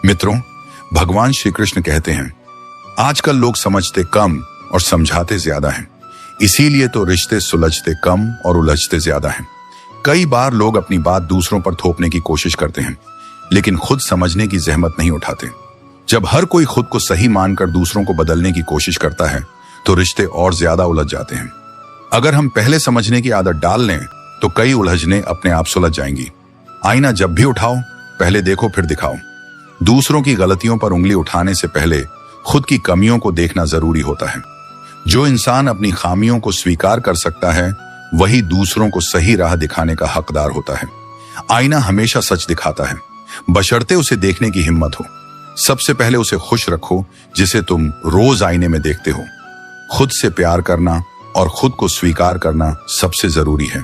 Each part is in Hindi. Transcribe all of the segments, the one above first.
मित्रों, भगवान श्री कृष्ण कहते हैं, आजकल लोग समझते कम और समझाते ज्यादा हैं। इसीलिए तो रिश्ते सुलझते कम और उलझते ज्यादा हैं। कई बार लोग अपनी बात दूसरों पर थोपने की कोशिश करते हैं, लेकिन खुद समझने की जहमत नहीं उठाते। जब हर कोई खुद को सही मानकर दूसरों को बदलने की कोशिश करता है, तो रिश्ते और ज्यादा उलझ जाते हैं। अगर हम पहले समझने की आदत डाल लें, तो कई उलझने अपने आप सुलझ जाएंगी। आईना जब भी उठाओ, पहले देखो फिर दिखाओ। दूसरों की गलतियों पर उंगली उठाने से पहले खुद की कमियों को देखना जरूरी होता है। जो इंसान अपनी खामियों को स्वीकार कर सकता है, वही दूसरों को सही राह दिखाने का हकदार होता है। आईना हमेशा सच दिखाता है, बशर्ते उसे देखने की हिम्मत हो। सबसे पहले उसे खुश रखो जिसे तुम रोज आईने में देखते हो। खुद से प्यार करना और खुद को स्वीकार करना सबसे जरूरी है।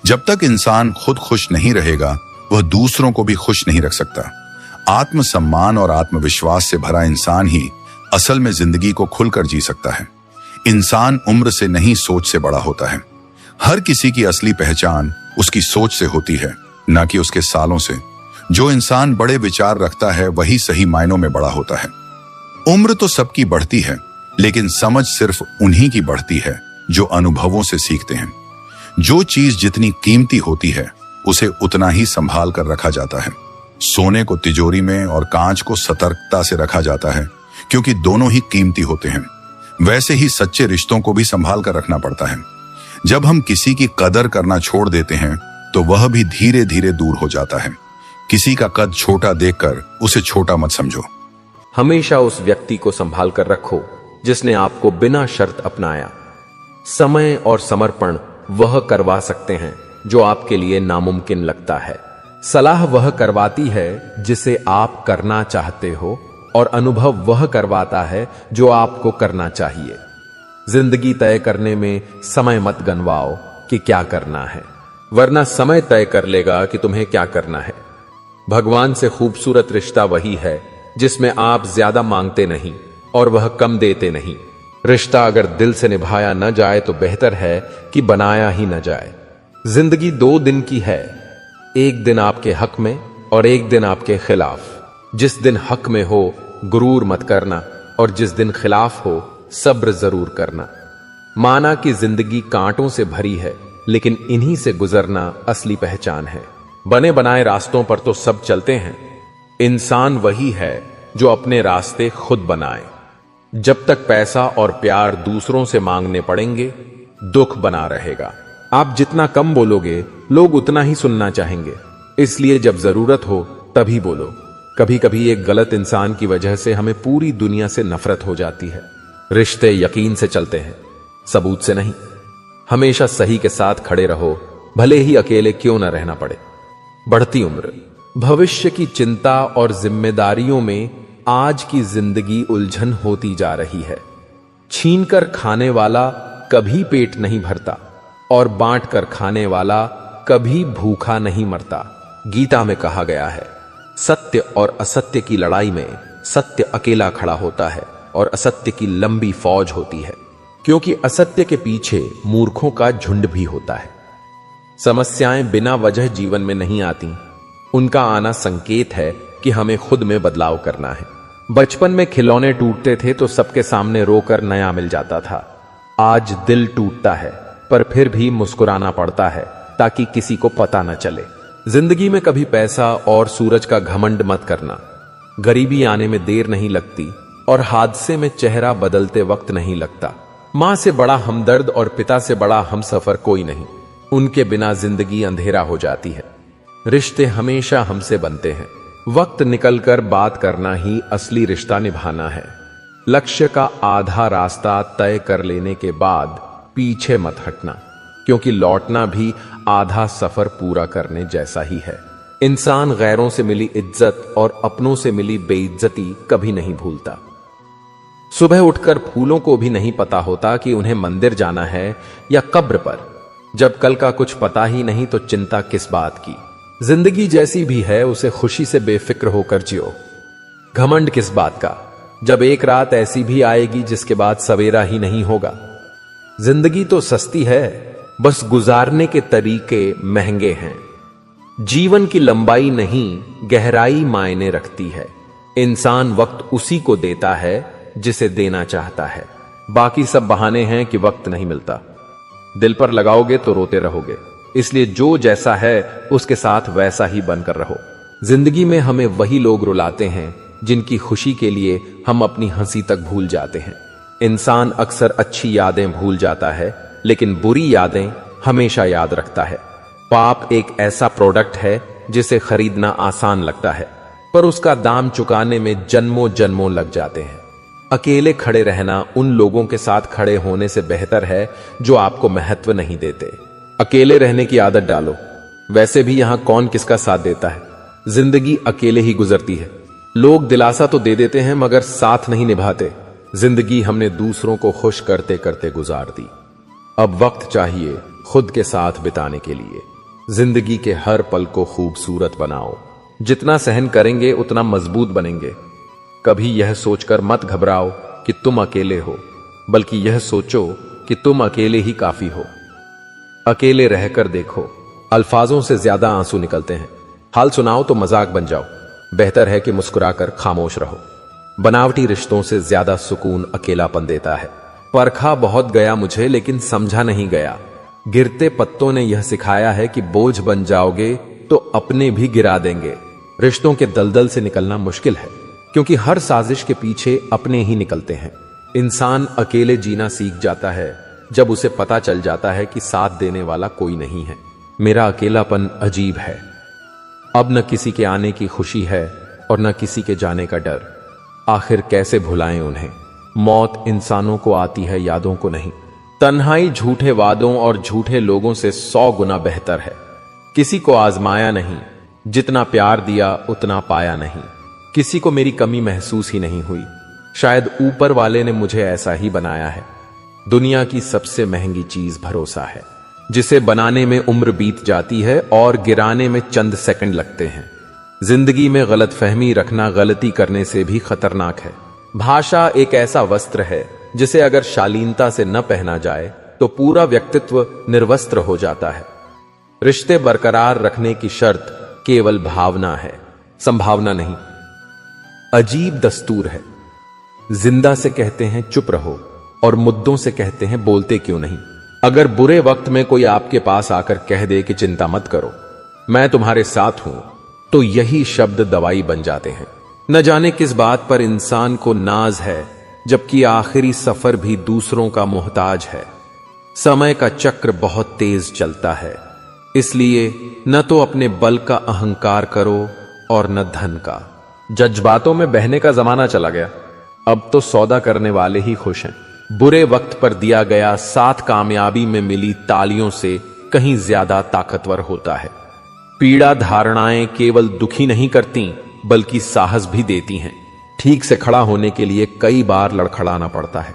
जब तक इंसान खुद खुश नहीं रहेगा, वह दूसरों को भी खुश नहीं रख सकता। आत्मसम्मान और आत्मविश्वास से भरा इंसान ही असल में जिंदगी को खुलकर जी सकता है। इंसान उम्र से नहीं, सोच से बड़ा होता है। हर किसी की असली पहचान उसकी सोच से होती है, न कि उसके सालों से। जो इंसान बड़े विचार रखता है, वही सही मायनों में बड़ा होता है। उम्र तो सबकी बढ़ती है, लेकिन समझ सिर्फ उन्हीं की बढ़ती है जो अनुभवों से सीखते हैं। जो चीज जितनी कीमती होती है, उसे उतना ही संभाल कर रखा जाता है। सोने को तिजोरी में और कांच को सतर्कता से रखा जाता है, क्योंकि दोनों ही कीमती होते हैं। वैसे ही सच्चे रिश्तों को भी संभाल कर रखना पड़ता है। जब हम किसी की कदर करना छोड़ देते हैं, तो वह भी धीरे धीरे दूर हो जाता है। किसी का कद छोटा देखकर उसे छोटा मत समझो। हमेशा उस व्यक्ति को संभाल कर रखो जिसने आपको बिना शर्त अपनाया। समय और समर्पण वह करवा सकते हैं जो आपके लिए नामुमकिन लगता है। सलाह वह करवाती है जिसे आप करना चाहते हो, और अनुभव वह करवाता है जो आपको करना चाहिए। जिंदगी तय करने में समय मत गनवाओ कि क्या करना है, वरना समय तय कर लेगा कि तुम्हें क्या करना है। भगवान से खूबसूरत रिश्ता वही है जिसमें आप ज्यादा मांगते नहीं और वह कम देते नहीं। रिश्ता अगर दिल से निभाया न जाए तो बेहतर है कि बनाया ही न जाए। जिंदगी 2 दिन की है, एक दिन आपके हक में और एक दिन आपके खिलाफ। जिस दिन हक में हो गुरूर मत करना, और जिस दिन खिलाफ हो सब्र जरूर करना। माना कि जिंदगी कांटों से भरी है, लेकिन इन्हीं से गुजरना असली पहचान है। बने बनाए रास्तों पर तो सब चलते हैं, इंसान वही है जो अपने रास्ते खुद बनाए। जब तक पैसा और प्यार दूसरों से मांगने पड़ेंगे, दुख बना रहेगा। आप जितना कम बोलोगे, लोग उतना ही सुनना चाहेंगे। इसलिए जब जरूरत हो तभी बोलो। कभी कभी एक गलत इंसान की वजह से हमें पूरी दुनिया से नफरत हो जाती है। रिश्ते यकीन से चलते हैं, सबूत से नहीं। हमेशा सही के साथ खड़े रहो, भले ही अकेले क्यों न रहना पड़े। बढ़ती उम्र, भविष्य की चिंता और जिम्मेदारियों में आज की जिंदगी उलझन होती जा रही है। छीनकर खाने वाला कभी पेट नहीं भरता, और बांट कर खाने वाला कभी भूखा नहीं मरता। गीता में कहा गया है, सत्य और असत्य की लड़ाई में सत्य अकेला खड़ा होता है और असत्य की लंबी फौज होती है, क्योंकि असत्य के पीछे मूर्खों का झुंड भी होता है। समस्याएं बिना वजह जीवन में नहीं आती, उनका आना संकेत है कि हमें खुद में बदलाव करना है। बचपन में खिलौने टूटते थे तो सबके सामने रोकर नया मिल जाता था। आज दिल टूटता है, पर फिर भी मुस्कुराना पड़ता है ताकि किसी को पता न चले। जिंदगी में कभी पैसा और सूरज का घमंड मत करना। गरीबी आने में देर नहीं लगती, और हादसे में चेहरा बदलते वक्त नहीं लगता। मां से बड़ा हमदर्द और पिता से बड़ा हमसफर कोई नहीं। उनके बिना जिंदगी अंधेरा हो जाती है। रिश्ते हमेशा हमसे बनते हैं। वक्त निकलकर बात करना ही असली रिश्ता निभाना है। लक्ष्य का आधा रास्ता तय कर लेने के बाद पीछे मत हटना, क्योंकि लौटना भी आधा सफर पूरा करने जैसा ही है। इंसान गैरों से मिली इज्जत और अपनों से मिली बेइज्जती कभी नहीं भूलता। सुबह उठकर फूलों को भी नहीं पता होता कि उन्हें मंदिर जाना है या कब्र पर। जब कल का कुछ पता ही नहीं तो चिंता किस बात की। जिंदगी जैसी भी है उसे खुशी से बेफिक्र होकर जियो। घमंड किस बात का, जब एक रात ऐसी भी आएगी जिसके बाद सवेरा ही नहीं होगा। जिंदगी तो सस्ती है, बस गुजारने के तरीके महंगे हैं। जीवन की लंबाई नहीं, गहराई मायने रखती है। इंसान वक्त उसी को देता है जिसे देना चाहता है। बाकी सब बहाने हैं कि वक्त नहीं मिलता। दिल पर लगाओगे तो रोते रहोगे, इसलिए जो जैसा है उसके साथ वैसा ही बनकर रहो। जिंदगी में हमें वही लोग रुलाते हैं जिनकी खुशी के लिए हम अपनी हंसी तक भूल जाते हैं। इंसान अक्सर अच्छी यादें भूल जाता है, लेकिन बुरी यादें हमेशा याद रखता है। पाप एक ऐसा प्रोडक्ट है जिसे खरीदना आसान लगता है, पर उसका दाम चुकाने में जन्मों जन्मों लग जाते हैं। अकेले खड़े रहना उन लोगों के साथ खड़े होने से बेहतर है जो आपको महत्व नहीं देते। अकेले रहने की आदत डालो। वैसे भी यहां कौन किसका साथ देता है, जिंदगी अकेले ही गुजरती है। लोग दिलासा तो दे देते हैं मगर साथ नहीं निभाते। जिंदगी हमने दूसरों को खुश करते करते गुजार दी। अब वक्त चाहिए खुद के साथ बिताने के लिए। जिंदगी के हर पल को खूबसूरत बनाओ। जितना सहन करेंगे उतना मजबूत बनेंगे। कभी यह सोचकर मत घबराओ कि तुम अकेले हो, बल्कि यह सोचो कि तुम अकेले ही काफी हो। अकेले रहकर देखो, अल्फाजों से ज्यादा आंसू निकलते हैं। हाल सुनाओ तो मजाक बन जाओ। बेहतर है कि मुस्कुराकर खामोश रहो। बनावटी रिश्तों से ज्यादा सुकून अकेलापन देता है। परखा बहुत गया मुझे, लेकिन समझा नहीं गया। गिरते पत्तों ने यह सिखाया है कि बोझ बन जाओगे तो अपने भी गिरा देंगे। रिश्तों के दलदल से निकलना मुश्किल है, क्योंकि हर साजिश के पीछे अपने ही निकलते हैं। इंसान अकेले जीना सीख जाता है जब उसे पता चल जाता है कि साथ देने वाला कोई नहीं है। मेरा अकेलापन अजीब है। अब न किसी के आने की खुशी है और न किसी के जाने का डर। आखिर कैसे भुलाएं उन्हें। मौत इंसानों को आती है, यादों को नहीं। तन्हाई झूठे वादों और झूठे लोगों से 100 गुना बेहतर है। किसी को आजमाया नहीं, जितना प्यार दिया उतना पाया नहीं। किसी को मेरी कमी महसूस ही नहीं हुई। शायद ऊपर वाले ने मुझे ऐसा ही बनाया है। दुनिया की सबसे महंगी चीज भरोसा है, जिसे बनाने में उम्र बीत जाती है और गिराने में चंद सेकंड लगते हैं। जिंदगी में गलतफहमी रखना गलती करने से भी खतरनाक है। भाषा एक ऐसा वस्त्र है जिसे अगर शालीनता से न पहना जाए तो पूरा व्यक्तित्व निर्वस्त्र हो जाता है। रिश्ते बरकरार रखने की शर्त केवल भावना है, संभावना नहीं। अजीब दस्तूर है। जिंदा से कहते हैं चुप रहो और मुद्दों से कहते हैं बोलते क्यों नहीं। अगर बुरे वक्त में कोई आपके पास आकर कह दे कि चिंता मत करो, मैं तुम्हारे साथ हूं, तो यही शब्द दवाई बन जाते हैं। न जाने किस बात पर इंसान को नाज है, जबकि आखिरी सफर भी दूसरों का मोहताज है। समय का चक्र बहुत तेज चलता है, इसलिए न तो अपने बल का अहंकार करो और न धन का। जज्बातों में बहने का जमाना चला गया। अब तो सौदा करने वाले ही खुश हैं। बुरे वक्त पर दिया गया साथ कामयाबी में मिली तालियों से कहीं ज्यादा ताकतवर होता है। पीड़ा धारणाएं केवल दुखी नहीं करती, बल्कि साहस भी देती हैं। ठीक से खड़ा होने के लिए कई बार लड़खड़ाना पड़ता है।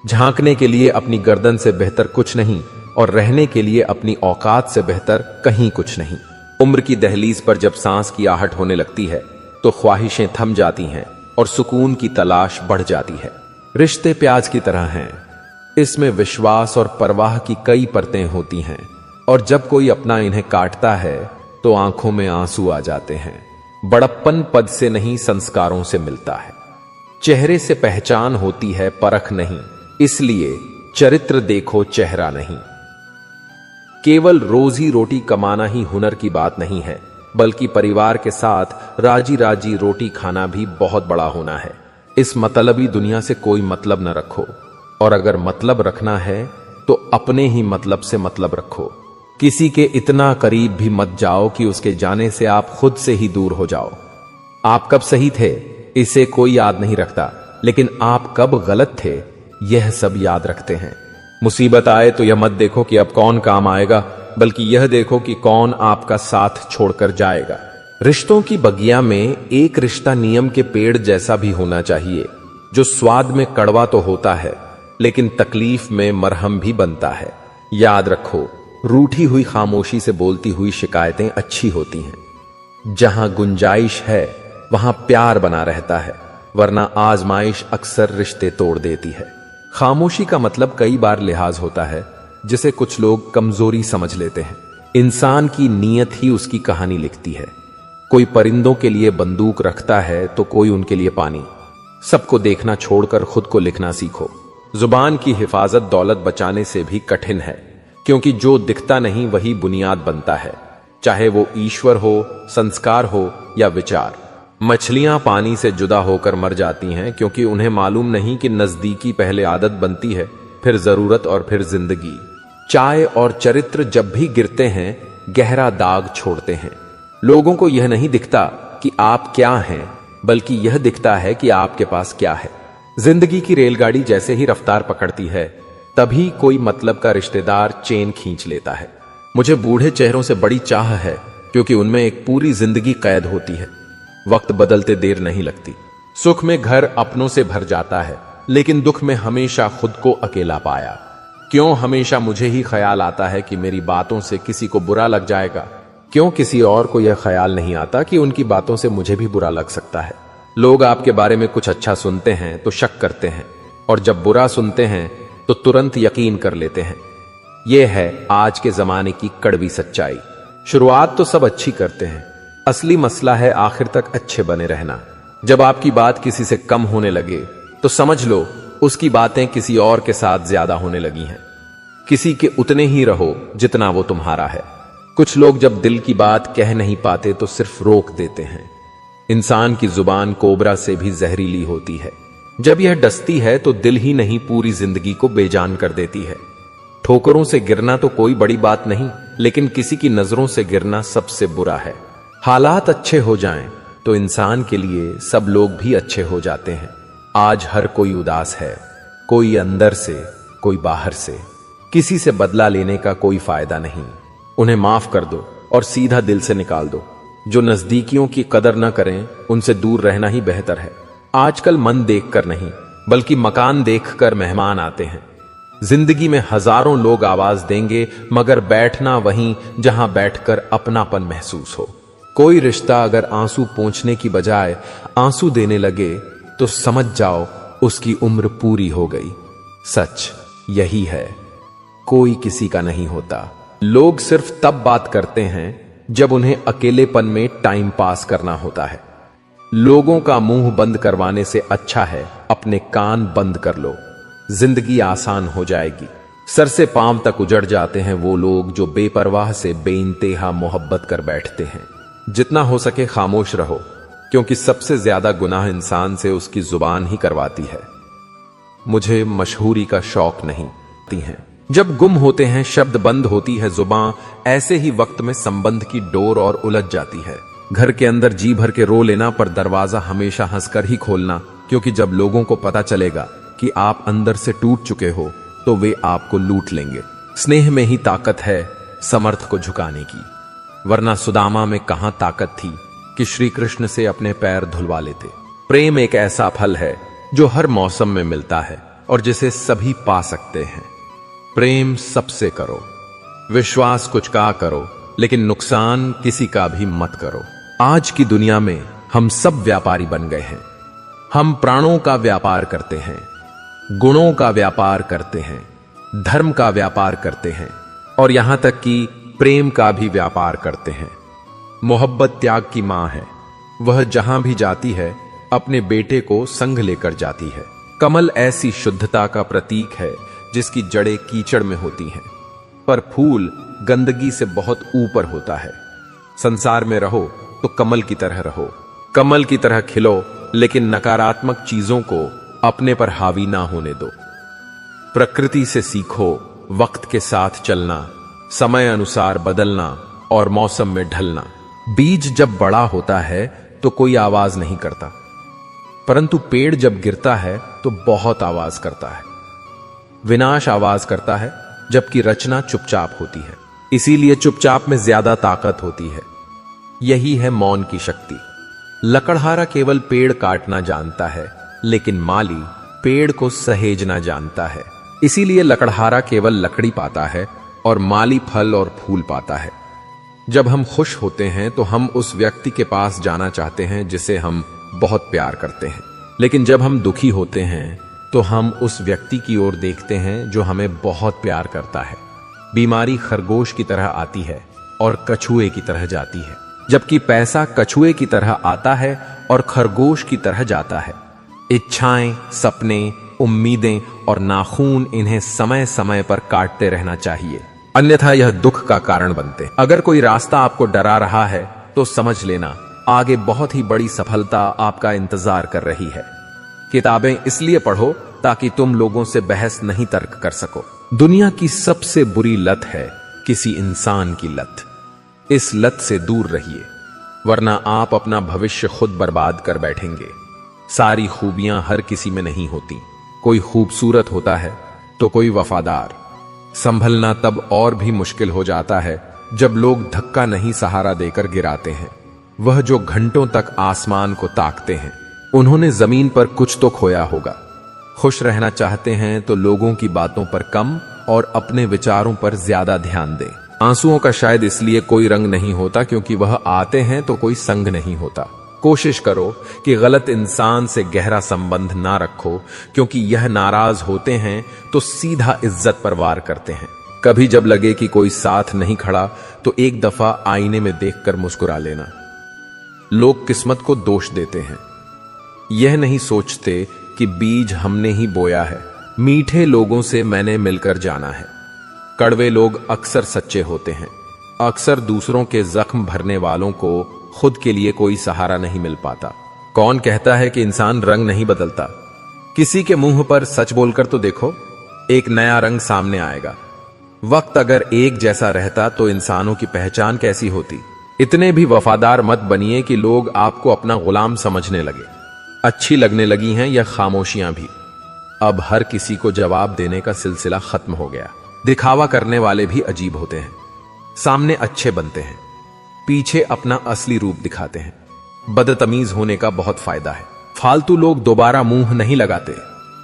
झांकने के लिए अपनी गर्दन से बेहतर कुछ नहीं, और रहने के लिए अपनी औकात से बेहतर कहीं कुछ नहीं। उम्र की दहलीज पर जब सांस की आहट होने लगती है तो ख्वाहिशें थम जाती हैं और सुकून की तलाश बढ़ जाती है। रिश्ते प्याज की तरह हैं। इसमें विश्वास और परवाह की कई परतें होती हैं, और जब कोई अपना इन्हें काटता है तो आंखों में आंसू आ जाते हैं। बड़प्पन पद से नहीं, संस्कारों से मिलता है। चेहरे से पहचान होती है, परख नहीं। इसलिए चरित्र देखो, चेहरा नहीं। केवल रोजी रोटी कमाना ही हुनर की बात नहीं है, बल्कि परिवार के साथ राजी राजी रोटी खाना भी बहुत बड़ा होना है। इस मतलबी दुनिया से कोई मतलब न रखो, और अगर मतलब रखना है तो अपने ही मतलब से मतलब रखो। किसी के इतना करीब भी मत जाओ कि उसके जाने से आप खुद से ही दूर हो जाओ। आप कब सही थे इसे कोई याद नहीं रखता, लेकिन आप कब गलत थे यह सब याद रखते हैं। मुसीबत आए तो यह मत देखो कि अब कौन काम आएगा, बल्कि यह देखो कि कौन आपका साथ छोड़कर जाएगा। रिश्तों की बगिया में एक रिश्ता नियम के पेड़ जैसा भी होना चाहिए, जो स्वाद में कड़वा तो होता है, लेकिन तकलीफ में मरहम भी बनता है। याद रखो, रूठी हुई खामोशी से बोलती हुई शिकायतें अच्छी होती हैं। जहां गुंजाइश है वहां प्यार बना रहता है, वरना आजमाइश अक्सर रिश्ते तोड़ देती है। खामोशी का मतलब कई बार लिहाज होता है, जिसे कुछ लोग कमजोरी समझ लेते हैं। इंसान की नीयत ही उसकी कहानी लिखती है। कोई परिंदों के लिए बंदूक रखता है तो कोई उनके लिए पानी। सबको देखना छोड़कर खुद को लिखना सीखो। जुबान की हिफाजत दौलत बचाने से भी कठिन है, क्योंकि जो दिखता नहीं वही बुनियाद बनता है, चाहे वो ईश्वर हो, संस्कार हो या विचार। मछलियां पानी से जुदा होकर मर जाती हैं क्योंकि उन्हें मालूम नहीं कि नजदीकी पहले आदत बनती है, फिर जरूरत और फिर जिंदगी। चाय और चरित्र जब भी गिरते हैं गहरा दाग छोड़ते हैं। लोगों को यह नहीं दिखता कि आप क्या हैं, बल्कि यह दिखता है कि आपके पास क्या है। जिंदगी की रेलगाड़ी जैसे ही रफ्तार पकड़ती है, तभी कोई मतलब का रिश्तेदार चेन खींच लेता है। मुझे बूढ़े चेहरों से बड़ी चाह है, क्योंकि उनमें एक पूरी जिंदगी कैद होती है। वक्त बदलते देर नहीं लगती। सुख में घर अपनों से भर जाता है, लेकिन दुख में हमेशा खुद को अकेला पाया। क्यों हमेशा मुझे ही ख्याल आता है कि मेरी बातों से किसी को बुरा लग जाएगा? क्यों किसी और को यह ख्याल नहीं आता कि उनकी बातों से मुझे भी बुरा लग सकता है? लोग आपके बारे में कुछ अच्छा सुनते हैं तो शक करते हैं, और जब बुरा सुनते हैं तो तुरंत यकीन कर लेते हैं। यह है आज के जमाने की कड़वी सच्चाई। शुरुआत तो सब अच्छी करते हैं, असली मसला है आखिर तक अच्छे बने रहना। जब आपकी बात किसी से कम होने लगे तो समझ लो उसकी बातें किसी और के साथ ज्यादा होने लगी हैं। किसी के उतने ही रहो जितना वो तुम्हारा है। कुछ लोग जब दिल की बात कह नहीं पाते तो सिर्फ रोक देते हैं। इंसान की जुबान कोबरा से भी जहरीली होती है। जब यह डसती है तो दिल ही नहीं पूरी जिंदगी को बेजान कर देती है। ठोकरों से गिरना तो कोई बड़ी बात नहीं, लेकिन किसी की नजरों से गिरना सबसे बुरा है। हालात अच्छे हो जाएं तो इंसान के लिए सब लोग भी अच्छे हो जाते हैं। आज हर कोई उदास है, कोई अंदर से, कोई बाहर से। किसी से बदला लेने का कोई फायदा नहीं। उन्हें माफ कर दो और सीधा दिल से निकाल दो। जो नजदीकियों की कदर न करें उनसे दूर रहना ही बेहतर है। आजकल मन देखकर नहीं, बल्कि मकान देखकर मेहमान आते हैं। जिंदगी में हजारों लोग आवाज देंगे, मगर बैठना वहीं जहां बैठकर अपनापन महसूस हो। कोई रिश्ता अगर आंसू पोंछने की बजाय आंसू देने लगे तो समझ जाओ उसकी उम्र पूरी हो गई। सच यही है, कोई किसी का नहीं होता। लोग सिर्फ तब बात करते हैं जब उन्हें अकेलेपन में टाइम पास करना होता है। लोगों का मुंह बंद करवाने से अच्छा है अपने कान बंद कर लो। जिंदगी आसान हो जाएगी। सर से पांव तक उजड़ जाते हैं वो लोग जो बेपरवाह से बेइंतेहा मोहब्बत कर बैठते हैं। जितना हो सके खामोश रहो, क्योंकि सबसे ज्यादा गुनाह इंसान से उसकी जुबान ही करवाती है। मुझे मशहूरी का शौक नहीं है। जब गुम होते हैं शब्द बंद होती है जुबान, ऐसे ही वक्त में संबंध की डोर और उलझ जाती है। घर के अंदर जी भर के रो लेना, पर दरवाजा हमेशा हंसकर ही खोलना, क्योंकि जब लोगों को पता चलेगा कि आप अंदर से टूट चुके हो तो वे आपको लूट लेंगे। स्नेह में ही ताकत है समर्थ को झुकाने की, वरना सुदामा में कहां ताकत थी कि श्री कृष्ण से अपने पैर धुलवा लेते। प्रेम एक ऐसा फल है जो हर मौसम में मिलता है और जिसे सभी पा सकते हैं। प्रेम सबसे करो, विश्वास कुछ का करो, लेकिन नुकसान किसी का भी मत करो। आज की दुनिया में हम सब व्यापारी बन गए हैं। हम प्राणों का व्यापार करते हैं, गुणों का व्यापार करते हैं, धर्म का व्यापार करते हैं, और यहां तक कि प्रेम का भी व्यापार करते हैं। मोहब्बत त्याग की मां है। वह जहां भी जाती है अपने बेटे को संग लेकर जाती है। कमल ऐसी शुद्धता का प्रतीक है जिसकी जड़ें कीचड़ में होती हैं, पर फूल गंदगी से बहुत ऊपर होता है। संसार में रहो तो कमल की तरह रहो, कमल की तरह खिलो, लेकिन नकारात्मक चीजों को अपने पर हावी ना होने दो। प्रकृति से सीखो वक्त के साथ चलना, समय अनुसार बदलना और मौसम में ढलना। बीज जब बड़ा होता है तो कोई आवाज नहीं करता, परंतु पेड़ जब गिरता है तो बहुत आवाज करता है। विनाश आवाज करता है, जबकि रचना चुपचाप होती है। इसीलिए चुपचाप में ज्यादा ताकत होती है। यही है मौन की शक्ति। लकड़हारा केवल पेड़ काटना जानता है, लेकिन माली पेड़ को सहेजना जानता है। इसीलिए लकड़हारा केवल लकड़ी पाता है और माली फल और फूल पाता है। जब हम खुश होते हैं तो हम उस व्यक्ति के पास जाना चाहते हैं जिसे हम बहुत प्यार करते हैं, लेकिन जब हम दुखी होते हैं तो हम उस व्यक्ति की ओर देखते हैं जो हमें बहुत प्यार करता है। बीमारी खरगोश की तरह आती है और कछुए की तरह जाती है। जबकि पैसा कछुए की तरह आता है और खरगोश की तरह जाता है। इच्छाएं, सपने, उम्मीदें और नाखून इन्हें समय समय पर काटते रहना चाहिए, अन्यथा यह दुख का कारण बनते। अगर कोई रास्ता आपको डरा रहा है तो समझ लेना आगे बहुत ही बड़ी सफलता आपका इंतजार कर रही है। किताबें इसलिए पढ़ो ताकि तुम लोगों से बहस नहीं तर्क कर सको। दुनिया की सबसे बुरी लत है किसी इंसान की लत। इस लत से दूर रहिए, वरना आप अपना भविष्य खुद बर्बाद कर बैठेंगे। सारी खूबियां हर किसी में नहीं होती। कोई खूबसूरत होता है तो कोई वफादार। संभलना तब और भी मुश्किल हो जाता है जब लोग धक्का नहीं सहारा देकर गिराते हैं। वह जो घंटों तक आसमान को ताकते हैं, उन्होंने जमीन पर कुछ तो खोया होगा। खुश रहना चाहते हैं तो लोगों की बातों पर कम और अपने विचारों पर ज्यादा ध्यान दें। आंसुओं का शायद इसलिए कोई रंग नहीं होता क्योंकि वह आते हैं तो कोई संग नहीं होता। कोशिश करो कि गलत इंसान से गहरा संबंध ना रखो, क्योंकि यह नाराज होते हैं तो सीधा इज्जत पर वार करते हैं। कभी जब लगे कि कोई साथ नहीं खड़ा तो एक दफा आईने में देखकर मुस्कुरा लेना। लोग किस्मत को दोष देते हैं, यह नहीं सोचते कि बीज हमने ही बोया है। मीठे लोगों से मैंने मिलकर जाना है। कड़वे लोग अक्सर सच्चे होते हैं। अक्सर दूसरों के जख्म भरने वालों को खुद के लिए कोई सहारा नहीं मिल पाता। कौन कहता है कि इंसान रंग नहीं बदलता? किसी के मुंह पर सच बोलकर तो देखो, एक नया रंग सामने आएगा। वक्त अगर एक जैसा रहता तो इंसानों की पहचान कैसी होती? इतने भी वफादार मत बनिए कि लोग आपको अपना गुलाम समझने लगे। अच्छी लगने लगी हैं यह खामोशियां भी। अब हर किसी को जवाब देने का सिलसिला खत्म हो गया। दिखावा करने वाले भी अजीब होते हैं। सामने अच्छे बनते हैं, पीछे अपना असली रूप दिखाते हैं। बदतमीज होने का बहुत फायदा है। फालतू लोग दोबारा मुंह नहीं लगाते।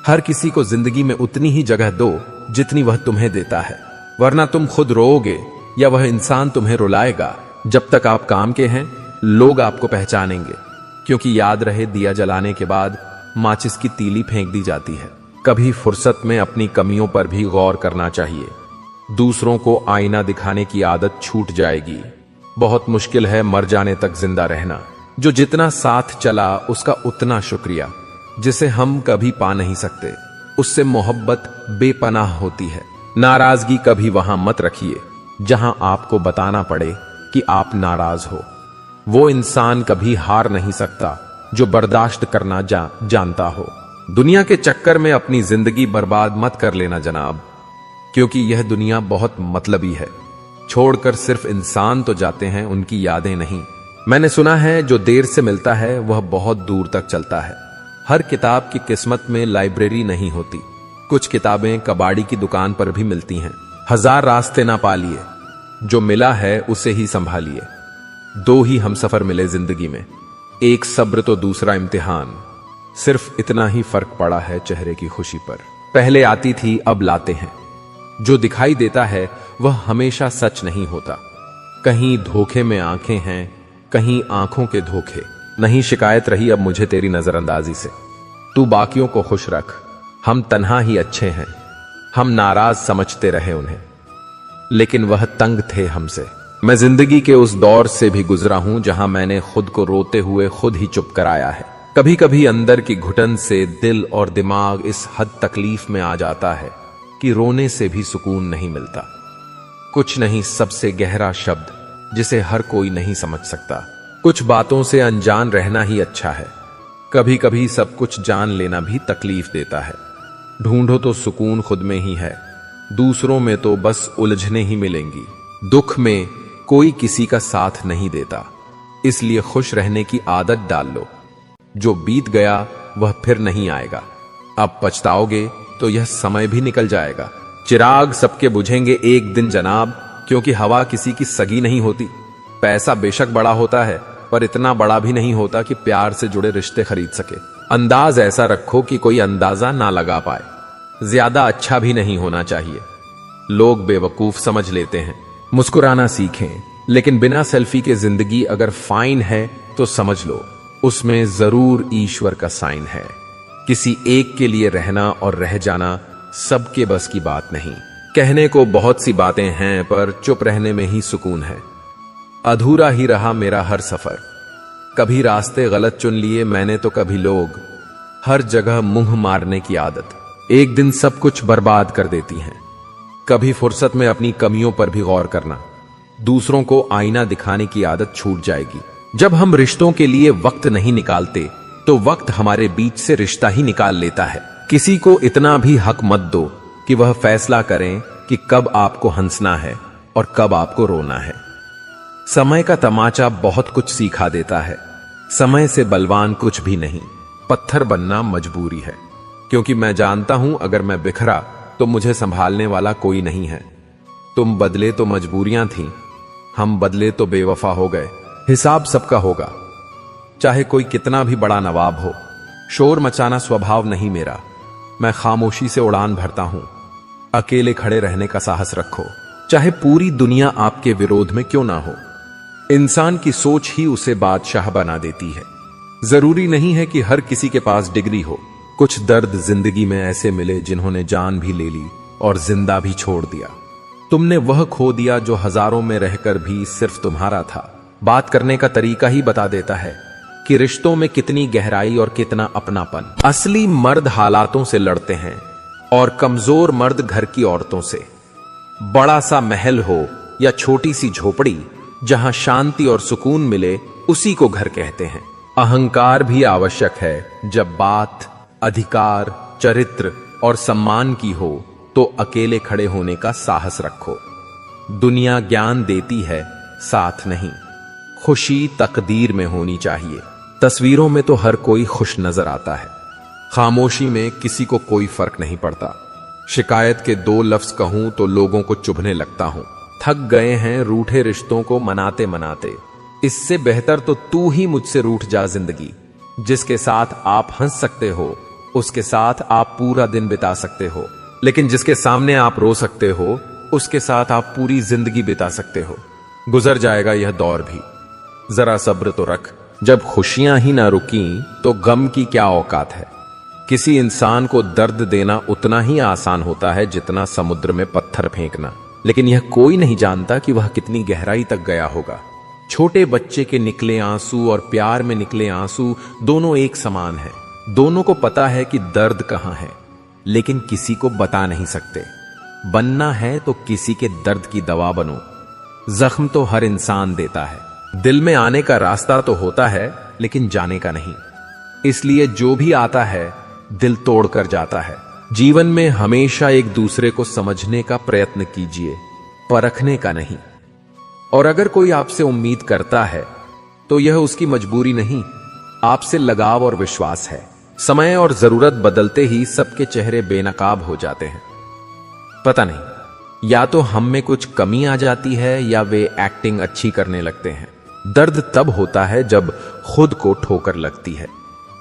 हर किसी को जिंदगी में उतनी ही जगह दो जितनी वह तुम्हें देता है, वरना तुम खुद रोओगे या वह इंसान तुम्हें रुलाएगा। जब तक आप काम के हैं, लोग आपको पहचानेंगे, क्योंकि याद रहे दिया जलाने के बाद माचिस की तीली फेंक दी जाती है। कभी फुर्सत में अपनी कमियों पर भी गौर करना चाहिए। दूसरों को आईना दिखाने की आदत छूट जाएगी। बहुत मुश्किल है मर जाने तक जिंदा रहना। जो जितना साथ चला उसका उतना शुक्रिया। जिसे हम कभी पा नहीं सकते, उससे मोहब्बत बेपनाह होती है। नाराजगी कभी वहां मत रखिए जहां आपको बताना पड़े कि आप नाराज हो। वो इंसान कभी हार नहीं सकता जो बर्दाश्त करना जानता हो। दुनिया के चक्कर में अपनी जिंदगी बर्बाद मत कर लेना जनाब, क्योंकि यह दुनिया बहुत मतलबी है। छोड़कर सिर्फ इंसान तो जाते हैं, उनकी यादें नहीं। मैंने सुना है जो देर से मिलता है वह बहुत दूर तक चलता है। हर किताब की किस्मत में लाइब्रेरी नहीं होती। कुछ किताबें कबाड़ी की दुकान पर भी मिलती हैं। 1000 रास्ते ना पालिए, जो मिला है उसे ही संभालिए। 2 ही हमसफर मिले जिंदगी में, एक सब्र तो दूसरा इम्तिहान। सिर्फ इतना ही फर्क पड़ा है चेहरे की खुशी पर। पहले आती थी, अब लाते हैं। जो दिखाई देता है वह हमेशा सच नहीं होता। कहीं धोखे में आंखें हैं, कहीं आंखों के धोखे। नहीं शिकायत रही अब मुझे तेरी नजरअंदाजी से। तू बाकियों को खुश रख, हम तन्हा ही अच्छे हैं। हम नाराज समझते रहे उन्हें, लेकिन वह तंग थे हमसे। मैं जिंदगी के उस दौर से भी गुजरा हूं जहां मैंने खुद को रोते हुए खुद ही चुप कराया है। कभी कभी अंदर की घुटन से दिल और दिमाग इस हद तकलीफ में आ जाता है कि रोने से भी सुकून नहीं मिलता। कुछ नहीं सबसे गहरा शब्द जिसे हर कोई नहीं समझ सकता। कुछ बातों से अनजान रहना ही अच्छा है। कभी कभी सब कुछ जान लेना भी तकलीफ देता है। ढूंढो तो सुकून खुद में ही है, दूसरों में तो बस उलझने ही मिलेंगी। दुख में कोई किसी का साथ नहीं देता, इसलिए खुश रहने की आदत डाल लो। जो बीत गया वह फिर नहीं आएगा। अब पछताओगे तो यह समय भी निकल जाएगा। चिराग सबके बुझेंगे एक दिन जनाब, क्योंकि हवा किसी की सगी नहीं होती। पैसा बेशक बड़ा होता है, पर इतना बड़ा भी नहीं होता कि प्यार से जुड़े रिश्ते खरीद सके। अंदाज ऐसा रखो कि कोई अंदाजा ना लगा पाए। ज्यादा अच्छा भी नहीं होना चाहिए, लोग बेवकूफ समझ लेते हैं। मुस्कुराना सीखें, लेकिन बिना सेल्फी के जिंदगी अगर फाइन है तो समझ लो उसमें जरूर ईश्वर का साइन है। किसी एक के लिए रहना और रह जाना सबके बस की बात नहीं। कहने को बहुत सी बातें हैं, पर चुप रहने में ही सुकून है। अधूरा ही रहा मेरा हर सफर। कभी रास्ते गलत चुन लिए मैंने तो कभी लोग, हर जगह मुंह मारने की आदत एक दिन सब कुछ बर्बाद कर देती हैं। कभी फुर्सत में अपनी कमियों पर भी गौर करना, दूसरों को आईना दिखाने की आदत छूट जाएगी। जब हम रिश्तों के लिए वक्त नहीं निकालते तो वक्त हमारे बीच से रिश्ता ही निकाल लेता है। किसी को इतना भी हक मत दो कि वह फैसला करें कि कब आपको हंसना है और कब आपको रोना है। समय का तमाचा बहुत कुछ सिखा देता है। समय से बलवान कुछ भी नहीं, पत्थर बनना मजबूरी है। क्योंकि मैं जानता हूं अगर मैं बिखरा तो मुझे संभालने वाला कोई नहीं है। तुम बदले तो मजबूरियां थीं, हम बदले तो बेवफा हो गए। हिसाब सबका होगा, चाहे कोई कितना भी बड़ा नवाब हो। शोर मचाना स्वभाव नहीं मेरा, मैं खामोशी से उड़ान भरता हूं। अकेले खड़े रहने का साहस रखो, चाहे पूरी दुनिया आपके विरोध में क्यों ना हो। इंसान की सोच ही उसे बादशाह बना देती है। जरूरी नहीं है कि हर किसी के पास डिग्री हो। कुछ दर्द जिंदगी में ऐसे मिले जिन्होंने जान भी ले ली और जिंदा भी छोड़ दिया। तुमने वह खो दिया जो हजारों में रहकर भी सिर्फ तुम्हारा था। बात करने का तरीका ही बता देता है कि रिश्तों में कितनी गहराई और कितना अपनापन। असली मर्द हालातों से लड़ते हैं और कमजोर मर्द घर की औरतों से। बड़ा सा महल हो या छोटी सी झोपड़ी, जहां शांति और सुकून मिले उसी को घर कहते हैं। अहंकार भी आवश्यक है। जब बात अधिकार, चरित्र और सम्मान की हो तो अकेले खड़े होने का साहस रखो। दुनिया ज्ञान देती है, साथ नहीं। खुशी तकदीर में होनी चाहिए। तस्वीरों में तो हर कोई खुश नजर आता है, खामोशी में किसी को कोई फर्क नहीं पड़ता। शिकायत के 2 लफ्ज कहूं तो लोगों को चुभने लगता हूं। थक गए हैं रूठे रिश्तों को मनाते मनाते। इससे बेहतर तो तू ही मुझसे रूठ जा जिंदगी। जिसके साथ आप हंस सकते हो उसके साथ आप पूरा दिन बिता सकते हो, लेकिन जिसके सामने आप रो सकते हो उसके साथ आप पूरी जिंदगी बिता सकते हो। गुजर जाएगा यह दौर भी, जरा सब्र तो रख। जब खुशियां ही ना रुकी तो गम की क्या औकात है। किसी इंसान को दर्द देना उतना ही आसान होता है जितना समुद्र में पत्थर फेंकना, लेकिन यह कोई नहीं जानता कि वह कितनी गहराई तक गया होगा। छोटे बच्चे के निकले आंसू और प्यार में निकले आंसू दोनों एक समान है। दोनों को पता है कि दर्द कहां है, लेकिन किसी को बता नहीं सकते। बनना है तो किसी के दर्द की दवा बनो। जख्म तो हर इंसान देता है। दिल में आने का रास्ता तो होता है, लेकिन जाने का नहीं। इसलिए जो भी आता है दिल तोड़ कर जाता है। जीवन में हमेशा एक दूसरे को समझने का प्रयत्न कीजिए, परखने का नहीं। और अगर कोई आपसे उम्मीद करता है तो यह उसकी मजबूरी नहीं, आपसे लगाव और विश्वास है। समय और जरूरत बदलते ही सबके चेहरे बेनकाब हो जाते हैं। पता नहीं, या तो हम में कुछ कमी आ जाती है या वे एक्टिंग अच्छी करने लगते हैं। दर्द तब होता है जब खुद को ठोकर लगती है,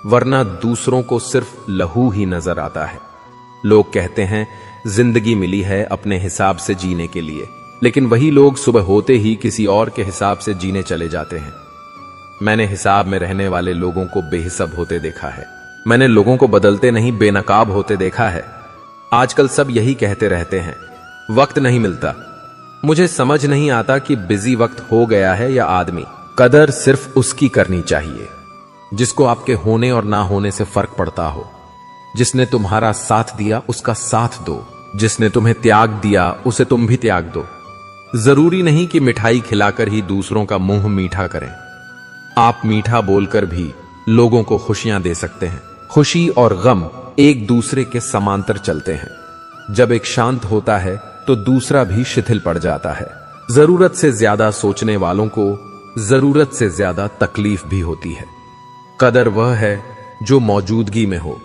वरना दूसरों को सिर्फ लहू ही नजर आता है। लोग कहते हैं जिंदगी मिली है अपने हिसाब से जीने के लिए, लेकिन वही लोग सुबह होते ही किसी और के हिसाब से जीने चले जाते हैं। मैंने हिसाब में रहने वाले लोगों को बेहिसाब होते देखा है। मैंने लोगों को बदलते नहीं बेनकाब होते देखा है। आजकल सब यही कहते रहते हैं, वक्त नहीं मिलता। मुझे समझ नहीं आता कि बिजी वक्त हो गया है या आदमी। कदर सिर्फ उसकी करनी चाहिए जिसको आपके होने और ना होने से फर्क पड़ता हो। जिसने तुम्हारा साथ दिया उसका साथ दो, जिसने तुम्हें त्याग दिया उसे तुम भी त्याग दो। जरूरी नहीं कि मिठाई खिलाकर ही दूसरों का मुंह मीठा करें। आप मीठा बोलकर भी लोगों को खुशियां दे सकते हैं। खुशी और गम एक दूसरे के समांतर चलते हैं। जब एक शांत होता है तो दूसरा भी शिथिल पड़ जाता है। जरूरत से ज्यादा सोचने वालों को जरूरत से ज्यादा तकलीफ भी होती है। कदर वह है जो मौजूदगी में हो।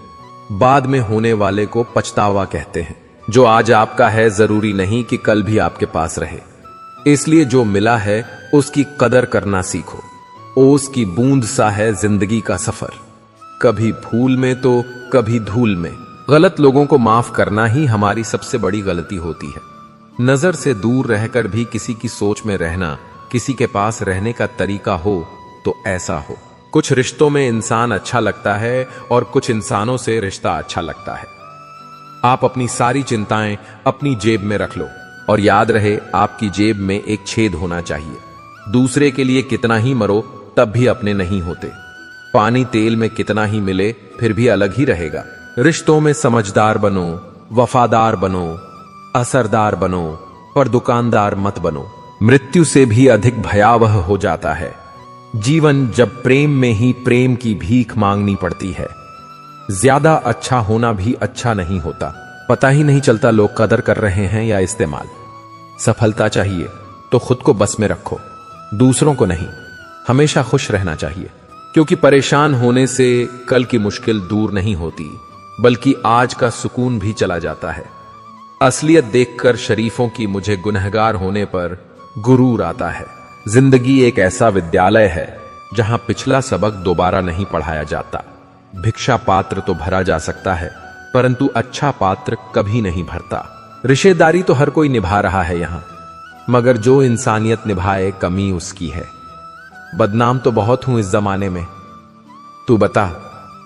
बाद में होने वाले को पछतावा कहते हैं। जो आज आपका है जरूरी नहीं कि कल भी आपके पास रहे। इसलिए जो मिला है उसकी कदर करना सीखो। ओस की बूंद सा है जिंदगी का सफर, कभी फूल में तो कभी धूल में। गलत लोगों को माफ करना ही हमारी सबसे बड़ी गलती होती है। नजर से दूर रहकर भी किसी की सोच में रहना, किसी के पास रहने का तरीका हो तो ऐसा हो। कुछ रिश्तों में इंसान अच्छा लगता है और कुछ इंसानों से रिश्ता अच्छा लगता है। आप अपनी सारी चिंताएं अपनी जेब में रख लो और याद रहे आपकी जेब में एक छेद होना चाहिए। दूसरे के लिए कितना ही मरो तब भी अपने नहीं होते। पानी तेल में कितना ही मिले फिर भी अलग ही रहेगा। रिश्तों में समझदार बनो, वफादार बनो, असरदार बनो, पर दुकानदार मत बनो। मृत्यु से भी अधिक भयावह हो जाता है जीवन जब प्रेम में ही प्रेम की भीख मांगनी पड़ती है। ज्यादा अच्छा होना भी अच्छा नहीं होता। पता ही नहीं चलता लोग कदर कर रहे हैं या इस्तेमाल। सफलता चाहिए तो खुद को बस में रखो, दूसरों को नहीं। हमेशा खुश रहना चाहिए, क्योंकि परेशान होने से कल की मुश्किल दूर नहीं होती, बल्कि आज का सुकून भी चला जाता है। असलियत देखकर शरीफों की मुझे गुनहगार होने पर गुरूर आता है। जिंदगी एक ऐसा विद्यालय है जहां पिछला सबक दोबारा नहीं पढ़ाया जाता। भिक्षा पात्र तो भरा जा सकता है, परंतु अच्छा पात्र कभी नहीं भरता। रिश्तेदारी तो हर कोई निभा रहा है यहां, मगर जो इंसानियत निभाए कमी उसकी है। बदनाम तो बहुत हूं इस जमाने में। तू बता,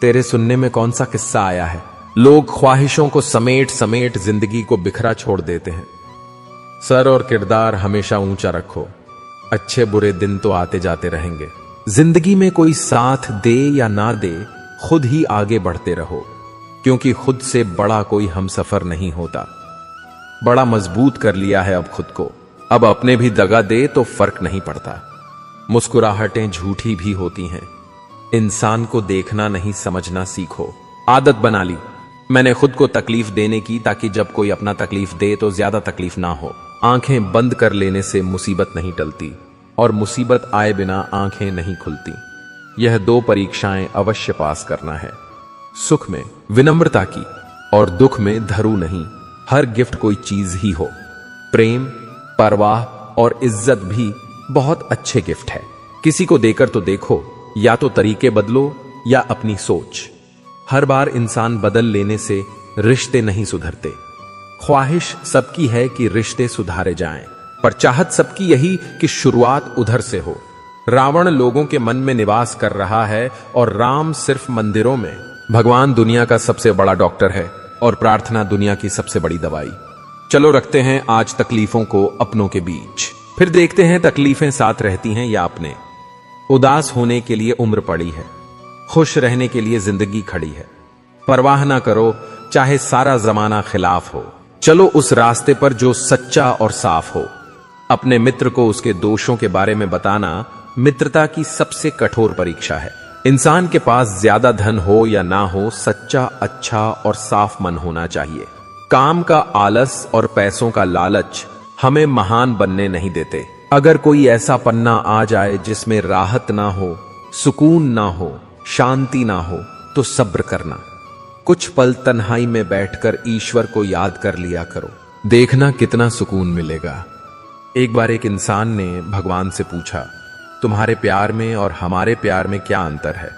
तेरे सुनने में कौन सा किस्सा आया है? लोग ख्वाहिशों को समेट समेट जिंदगी को बिखरा छोड़ देते हैं। सर और किरदार हमेशा ऊंचा रखो, अच्छे बुरे दिन तो आते जाते रहेंगे। जिंदगी में कोई साथ दे या ना दे, खुद ही आगे बढ़ते रहो, क्योंकि खुद से बड़ा कोई हमसफर नहीं होता। बड़ा मजबूत कर लिया है अब खुद को, अब अपने भी दगा दे तो फर्क नहीं पड़ता। मुस्कुराहटें झूठी भी होती हैं। इंसान को देखना नहीं समझना सीखो। आदत बना ली मैंने खुद को तकलीफ देने की, ताकि जब कोई अपना तकलीफ दे तो ज्यादा तकलीफ ना हो। आंखें बंद कर लेने से मुसीबत नहीं टलती, और मुसीबत आए बिना आंखें नहीं खुलती। यह 2 परीक्षाएं अवश्य पास करना है। सुख में विनम्रता की और दुख में धरू नहीं। हर गिफ्ट कोई चीज ही हो। प्रेम, परवाह और इज्जत भी बहुत अच्छे गिफ्ट है। किसी को देकर तो देखो, या तो तरीके बदलो या अपनी सोच। हर बार इंसान बदल लेने से रिश्ते नहीं सुधरते। ख्वाहिश सबकी है कि रिश्ते सुधारे जाएं, पर चाहत सबकी यही कि शुरुआत उधर से हो। रावण लोगों के मन में निवास कर रहा है और राम सिर्फ मंदिरों में। भगवान दुनिया का सबसे बड़ा डॉक्टर है और प्रार्थना दुनिया की सबसे बड़ी दवाई। चलो रखते हैं आज तकलीफों को अपनों के बीच, फिर देखते हैं तकलीफें साथ रहती हैं या अपने। उदास होने के लिए उम्र पड़ी है, खुश रहने के लिए जिंदगी खड़ी है। परवाह ना करो चाहे सारा जमाना खिलाफ हो। चलो उस रास्ते पर जो सच्चा और साफ हो। अपने मित्र को उसके दोषों के बारे में बताना मित्रता की सबसे कठोर परीक्षा है। इंसान के पास ज्यादा धन हो या ना हो, सच्चा, अच्छा और साफ मन होना चाहिए। काम का आलस और पैसों का लालच हमें महान बनने नहीं देते। अगर कोई ऐसा पन्ना आ जाए जिसमें राहत ना हो, सुकून ना हो, शांति ना हो, तो सब्र करना। कुछ पल तन्हाई में बैठकर ईश्वर को याद कर लिया करो, देखना कितना सुकून मिलेगा। एक बार एक इंसान ने भगवान से पूछा, तुम्हारे प्यार में और हमारे प्यार में क्या अंतर है?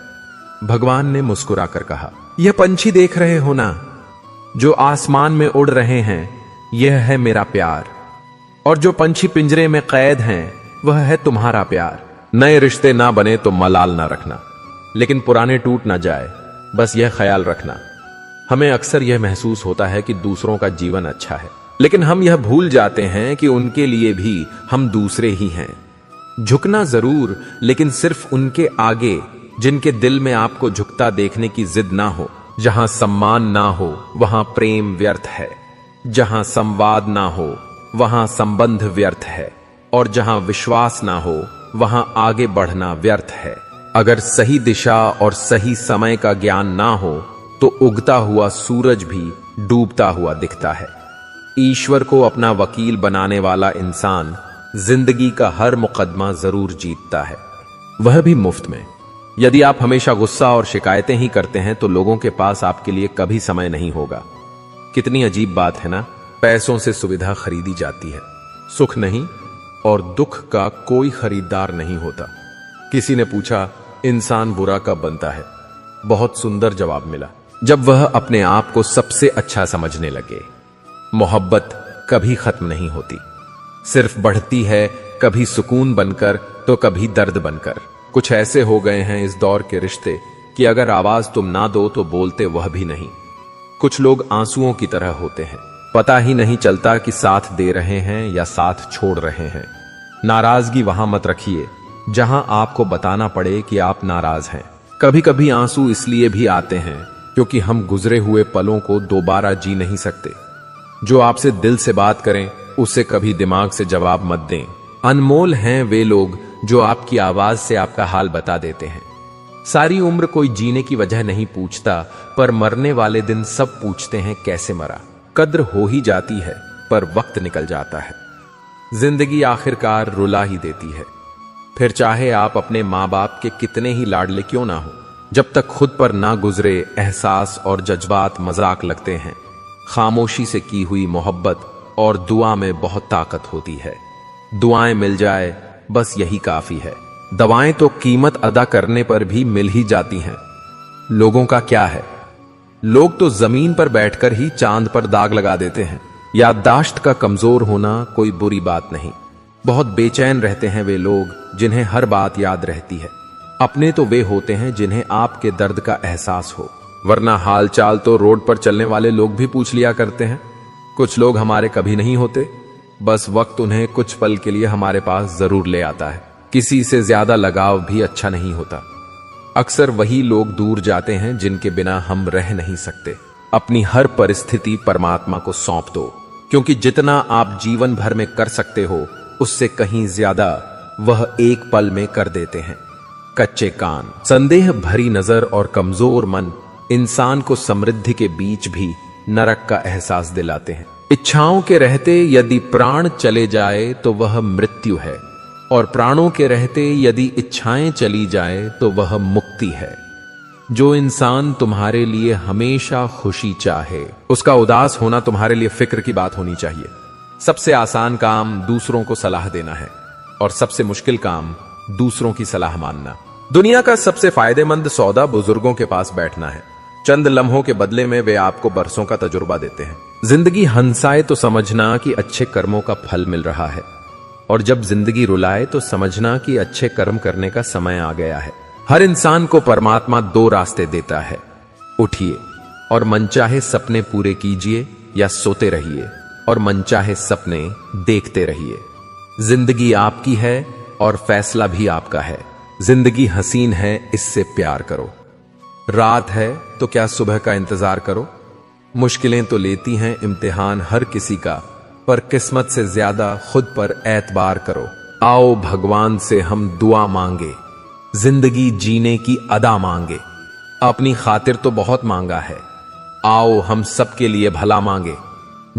भगवान ने मुस्कुराकर कहा, यह पंछी देख रहे हो ना, जो आसमान में उड़ रहे हैं, यह है मेरा प्यार। और जो पंछी पिंजरे में कैद हैं, वह है तुम्हारा प्यार। नए रिश्ते ना बने तो मलाल ना रखना, लेकिन पुराने टूट ना जाए, बस यह ख्याल रखना। हमें अक्सर यह महसूस होता है कि दूसरों का जीवन अच्छा है, लेकिन हम यह भूल जाते हैं कि उनके लिए भी हम दूसरे ही हैं। झुकना जरूर, लेकिन सिर्फ उनके आगे जिनके दिल में आपको झुकता देखने की जिद ना हो। जहां सम्मान ना हो वहां प्रेम व्यर्थ है, जहां संवाद ना हो वहां संबंध व्यर्थ है, और जहां विश्वास ना हो वहां आगे बढ़ना व्यर्थ है। अगर सही दिशा और सही समय का ज्ञान ना हो तो उगता हुआ सूरज भी डूबता हुआ दिखता है। ईश्वर को अपना वकील बनाने वाला इंसान जिंदगी का हर मुकदमा जरूर जीतता है, वह भी मुफ्त में। यदि आप हमेशा गुस्सा और शिकायतें ही करते हैं तो लोगों के पास आपके लिए कभी समय नहीं होगा। कितनी अजीब बात है ना। पैसों से सुविधा खरीदी जाती है, सुख नहीं, और दुख का कोई खरीदार नहीं होता। किसी ने पूछा, इंसान बुरा कब बनता है? बहुत सुंदर जवाब मिला, जब वह अपने आप को सबसे अच्छा समझने लगे। मोहब्बत कभी खत्म नहीं होती, सिर्फ बढ़ती है, कभी सुकून बनकर तो कभी दर्द बनकर। कुछ ऐसे हो गए हैं इस दौर के रिश्ते कि अगर आवाज तुम ना दो तो बोलते वह भी नहीं। कुछ लोग आंसुओं की तरह होते हैं, पता ही नहीं चलता कि साथ दे रहे हैं या साथ छोड़ रहे हैं। नाराजगी वहां मत रखिए जहां आपको बताना पड़े कि आप नाराज हैं। कभी कभी आंसू इसलिए भी आते हैं क्योंकि हम गुजरे हुए पलों को दोबारा जी नहीं सकते। जो आपसे दिल से बात करें उसे कभी दिमाग से जवाब मत दें। अनमोल हैं वे लोग जो आपकी आवाज से आपका हाल बता देते हैं। सारी उम्र कोई जीने की वजह नहीं पूछता, पर मरने वाले दिन सब पूछते हैं कैसे मरा। कद्र हो ही जाती है पर वक्त निकल जाता है। जिंदगी आखिरकार रुला ही देती है। फिर चाहे आप अपने माँ बाप के कितने ही लाडले क्यों ना हो, जब तक खुद पर ना गुजरे एहसास और जज्बात मजाक लगते हैं। खामोशी से की हुई मोहब्बत और दुआ में बहुत ताकत होती है। दुआएं मिल जाए बस यही काफी है। दवाएं तो कीमत अदा करने पर भी मिल ही जाती हैं। लोगों का क्या है, लोग तो जमीन पर बैठकर ही चांद पर दाग लगा देते हैं। याददाश्त का कमजोर होना कोई बुरी बात नहीं। बहुत बेचैन रहते हैं वे लोग जिन्हें हर बात याद रहती है। अपने तो वे होते हैं जिन्हें आपके दर्द का एहसास हो, वरना हाल चाल तो रोड पर चलने वाले लोग भी पूछ लिया करते हैं। कुछ लोग हमारे कभी नहीं होते, बस वक्त उन्हें कुछ पल के लिए हमारे पास जरूर ले आता है। किसी से ज्यादा लगाव भी अच्छा नहीं होता। अक्सर वही लोग दूर जाते हैं जिनके बिना हम रह नहीं सकते। अपनी हर परिस्थिति परमात्मा को सौंप दो, क्योंकि जितना आप जीवन भर में कर सकते हो उससे कहीं ज्यादा वह एक पल में कर देते हैं। कच्चे कान, संदेह भरी नजर और कमजोर मन इंसान को समृद्धि के बीच भी नरक का एहसास दिलाते हैं। इच्छाओं के रहते यदि प्राण चले जाए तो वह मृत्यु है, और प्राणों के रहते यदि इच्छाएं चली जाए तो वह मुक्ति है। जो इंसान तुम्हारे लिए हमेशा खुशी चाहे, उसका उदास होना तुम्हारे लिए फिक्र की बात होनी चाहिए। सबसे आसान काम दूसरों को सलाह देना है, और सबसे मुश्किल काम दूसरों की सलाह मानना। दुनिया का सबसे फायदेमंद सौदा बुजुर्गों के पास बैठना है। चंद लम्हों के बदले में वे आपको बरसों का तजुर्बा देते हैं। जिंदगी हंसाए तो समझना कि अच्छे कर्मों का फल मिल रहा है, और जब जिंदगी रुलाए तो समझना कि अच्छे कर्म करने का समय आ गया है। हर इंसान को परमात्मा दो रास्ते देता है। उठिए और मनचाहे सपने पूरे कीजिए, या सोते रहिए और मनचाहे सपने देखते रहिए। जिंदगी आपकी है और फैसला भी आपका है। जिंदगी हसीन है, इससे प्यार करो। रात है तो क्या सुबह का इंतजार करो। मुश्किलें तो लेती हैं इम्तिहान हर किसी का, पर किस्मत से ज्यादा खुद पर एतबार करो। आओ भगवान से हम दुआ मांगे, जिंदगी जीने की अदा मांगे। अपनी खातिर तो बहुत मांगा है, आओ हम सबके लिए भला मांगे।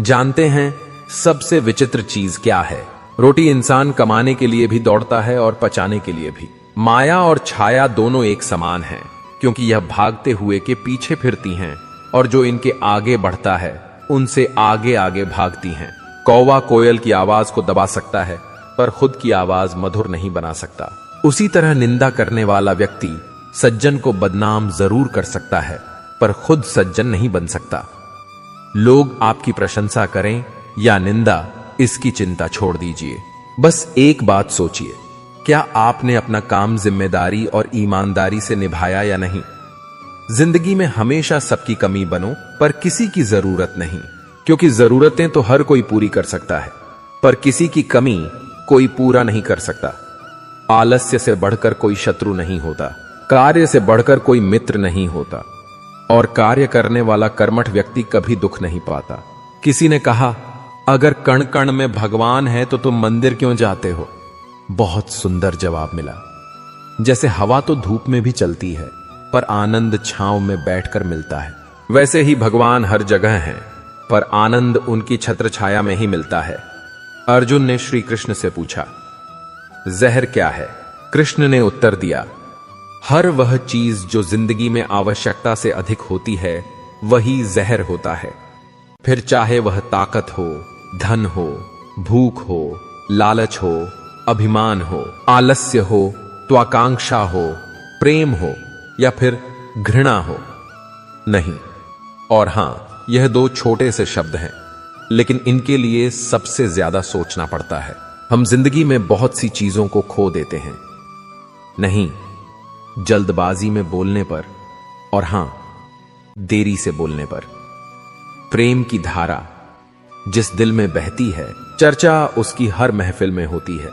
जानते हैं सबसे विचित्र चीज क्या है? रोटी इंसान कमाने के लिए भी दौड़ता है और पचाने के लिए भी। माया और छाया दोनों एक समान हैं, क्योंकि यह भागते हुए के पीछे फिरती हैं, और जो इनके आगे बढ़ता है उनसे आगे आगे भागती हैं। कौवा कोयल की आवाज को दबा सकता है, पर खुद की आवाज मधुर नहीं बना सकता। उसी तरह निंदा करने वाला व्यक्ति सज्जन को बदनाम जरूर कर सकता है, पर खुद सज्जन नहीं बन सकता। लोग आपकी प्रशंसा करें या निंदा, इसकी चिंता छोड़ दीजिए। बस एक बात सोचिए, क्या आपने अपना काम जिम्मेदारी और ईमानदारी से निभाया या नहीं? जिंदगी में हमेशा सबकी कमी बनो, पर किसी की जरूरत नहीं, क्योंकि जरूरतें तो हर कोई पूरी कर सकता है, पर किसी की कमी कोई पूरा नहीं कर सकता। आलस्य से बढ़कर कोई शत्रु नहीं होता, कार्य से बढ़कर कोई मित्र नहीं होता, और कार्य करने वाला कर्मठ व्यक्ति कभी दुख नहीं पाता। किसी ने कहा, अगर कण कण में भगवान है तो तुम मंदिर क्यों जाते हो? बहुत सुंदर जवाब मिला। जैसे हवा तो धूप में भी चलती है, पर आनंद छांव में बैठकर मिलता है, वैसे ही भगवान हर जगह हैं, पर आनंद उनकी छत्र छाया में ही मिलता है। अर्जुन ने श्री कृष्ण से पूछा, जहर क्या है? कृष्ण ने उत्तर दिया, हर वह चीज जो जिंदगी में आवश्यकता से अधिक होती है वही जहर होता है। फिर चाहे वह ताकत हो, धन हो, भूख हो, लालच हो, अभिमान हो, आलस्य हो, त्वाकांक्षा हो, प्रेम हो, या फिर घृणा हो। नहीं, और हां, यह दो छोटे से शब्द हैं, लेकिन इनके लिए सबसे ज्यादा सोचना पड़ता है। हम जिंदगी में बहुत सी चीजों को खो देते हैं, नहीं जल्दबाजी में बोलने पर, और हां देरी से बोलने पर। प्रेम की धारा जिस दिल में बहती है, चर्चा उसकी हर महफिल में होती है।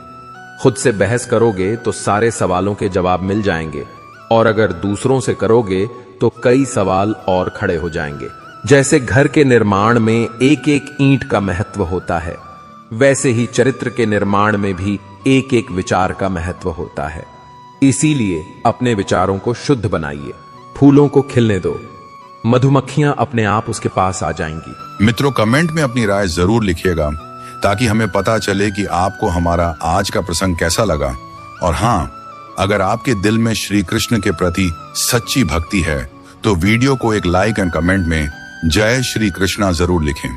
खुद से बहस करोगे तो सारे सवालों के जवाब मिल जाएंगे, और अगर दूसरों से करोगे तो कई सवाल और खड़े हो जाएंगे। जैसे घर के निर्माण में एक एक ईंट का महत्व होता है, वैसे ही चरित्र के निर्माण में भी एक एक विचार का महत्व होता है। इसीलिए अपने विचारों को शुद्ध बनाइए। फूलों को खिलने दो, मधुमक्खियां अपने आप उसके पास आ जाएंगी। मित्रों, कमेंट में अपनी राय जरूर लिखिएगा ताकि हमें पता चले कि आपको हमारा आज का प्रसंग कैसा लगा। और हाँ, अगर आपके दिल में श्री कृष्ण के प्रति सच्ची भक्ति है तो वीडियो को एक लाइक एंड कमेंट में जय श्री कृष्णा जरूर लिखें।